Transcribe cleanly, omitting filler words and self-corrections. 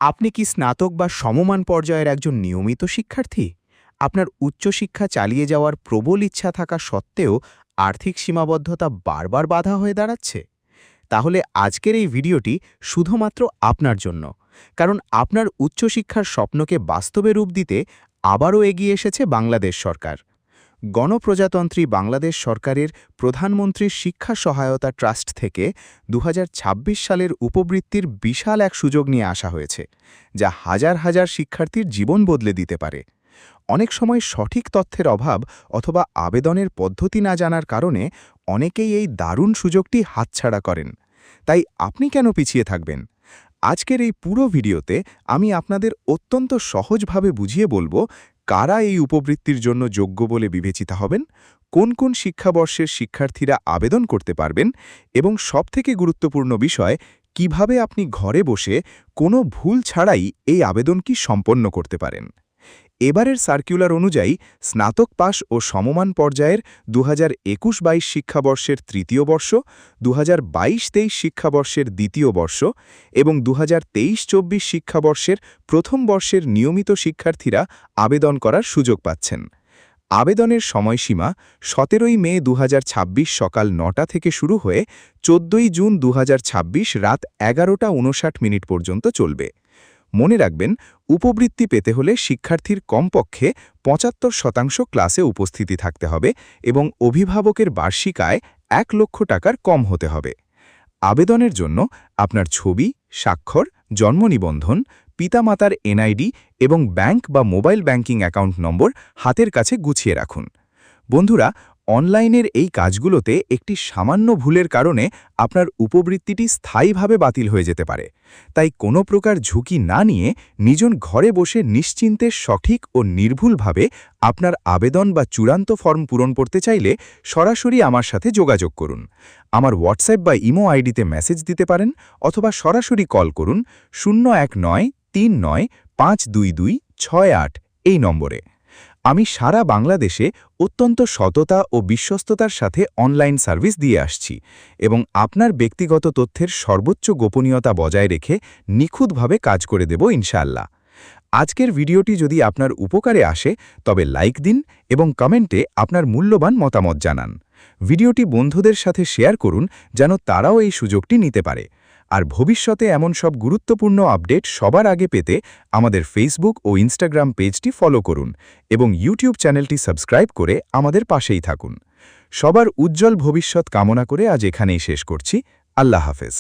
আপনি কি স্নাতক বা সমমান পর্যায়ের একজন নিয়মিত শিক্ষার্থী? আপনার উচ্চশিক্ষা চালিয়ে যাওয়ার প্রবল ইচ্ছা থাকা সত্ত্বেও আর্থিক সীমাবদ্ধতা বারবার বাধা হয়ে দাঁড়াচ্ছে? তাহলে আজকের এই ভিডিওটি শুধুমাত্র আপনার জন্য। কারণ আপনার উচ্চশিক্ষার স্বপ্নকে বাস্তবে রূপ দিতে আবারও এগিয়ে এসেছে বাংলাদেশ সরকার। গণপ্রজাতন্ত্রী বাংলাদেশ সরকারের প্রধানমন্ত্রীর শিক্ষা সহায়তা ট্রাস্ট থেকে ২০২৬ সালের উপবৃত্তির বিশাল এক সুযোগ নিয়ে আসা হয়েছে, যা হাজার হাজার শিক্ষার্থীর জীবন বদলে দিতে পারে। অনেক সময় সঠিক তথ্যের অভাব অথবা আবেদনের পদ্ধতি না জানার কারণে অনেকেই এই দারুণ সুযোগটি হাতছাড়া করেন। তাই আপনি কেন পিছিয়ে থাকবেন? আজকের এই পুরো ভিডিওতে আমি আপনাদের অত্যন্ত সহজভাবে বুঝিয়ে বলবো কারা এই উপবৃত্তির জন্য যোগ্য বলে বিবেচিত হবেন, কোন কোন শিক্ষাবর্ষের শিক্ষার্থীরা আবেদন করতে পারবেন এবং সবথেকে গুরুত্বপূর্ণ বিষয় কিভাবে আপনি ঘরে বসে কোনো ভুল ছাড়াই এই আবেদনটি সম্পন্ন করতে পারেন। এবারের সার্কুলার অনুযায়ী স্নাতক পাস ও সমমান পর্যায়ের ২০২১-২২ শিক্ষাবর্ষের তৃতীয় বর্ষ, ২০২২-২৩ শিক্ষাবর্ষের দ্বিতীয় বর্ষ এবং ২০২৩-২৪ শিক্ষাবর্ষের প্রথম বর্ষের নিয়মিত শিক্ষার্থীরা আবেদন করার সুযোগ পাচ্ছেন। আবেদনের সময়সীমা ১৭ মে ২০২৬ সকাল ৯টা থেকে শুরু হয়ে ১৪ জুন ২০২৬ রাত ১১টা ৫৯ পর্যন্ত চলবে। মনে রাখবেন, উপবৃত্তি পেতে হলে শিক্ষার্থীর কমপক্ষে ৭৫% ক্লাসে উপস্থিতি থাকতে হবে এবং অভিভাবকের বার্ষিক আয় ১ লক্ষ টাকার কম হতে হবে। আবেদনের জন্য আপনার ছবি, স্বাক্ষর, জন্ম নিবন্ধন, পিতামাতার এনআইডি এবং ব্যাংক বা মোবাইল ব্যাংকিং অ্যাকাউন্ট নম্বর হাতের কাছে গুছিয়ে রাখুন। বন্ধুরা, অনলাইনের এই কাজগুলোতে একটি সামান্য ভুলের কারণে আপনার উপবৃত্তিটি স্থায়ীভাবে বাতিল হয়ে যেতে পারে। তাই কোনো প্রকার ঝুঁকি না নিয়ে নিজন ঘরে বসে নিশ্চিন্তে সঠিক ও নির্ভুলভাবে আপনার আবেদন বা চূড়ান্ত ফর্ম পূরণ করতে চাইলে সরাসরি আমার সাথে যোগাযোগ করুন। আমার হোয়াটসঅ্যাপ বা ইমো আইডিতে মেসেজ দিতে পারেন অথবা সরাসরি কল করুন 019395226 এই নম্বরে। আমি সারা বাংলাদেশে অত্যন্ত সততা ও বিশ্বস্ততার সাথে অনলাইন সার্ভিস দিয়ে আসছি এবং আপনার ব্যক্তিগত তথ্যের সর্বোচ্চ গোপনীয়তা বজায় রেখে নিখুঁতভাবে কাজ করে দেব ইনশাআল্লাহ। আজকের ভিডিওটি যদি আপনার উপকারে আসে তবে লাইক দিন এবং কমেন্টে আপনার মূল্যবান মতামত জানান। ভিডিওটি বন্ধুদের সাথে শেয়ার করুন যেন তারাও এই সুযোগটি নিতে পারে। আর ভবিষ্যতে এমন সব গুরুত্বপূর্ণ আপডেট সবার আগে পেতে আমাদের ফেসবুক ও ইনস্টাগ্রাম পেজটি ফলো করুন এবং ইউটিউব চ্যানেলটি সাবস্ক্রাইব করে আমাদের পাশেই থাকুন। সবার উজ্জ্বল ভবিষ্যৎ কামনা করে আজ এখানেই শেষ করছি। আল্লাহ হাফেজ।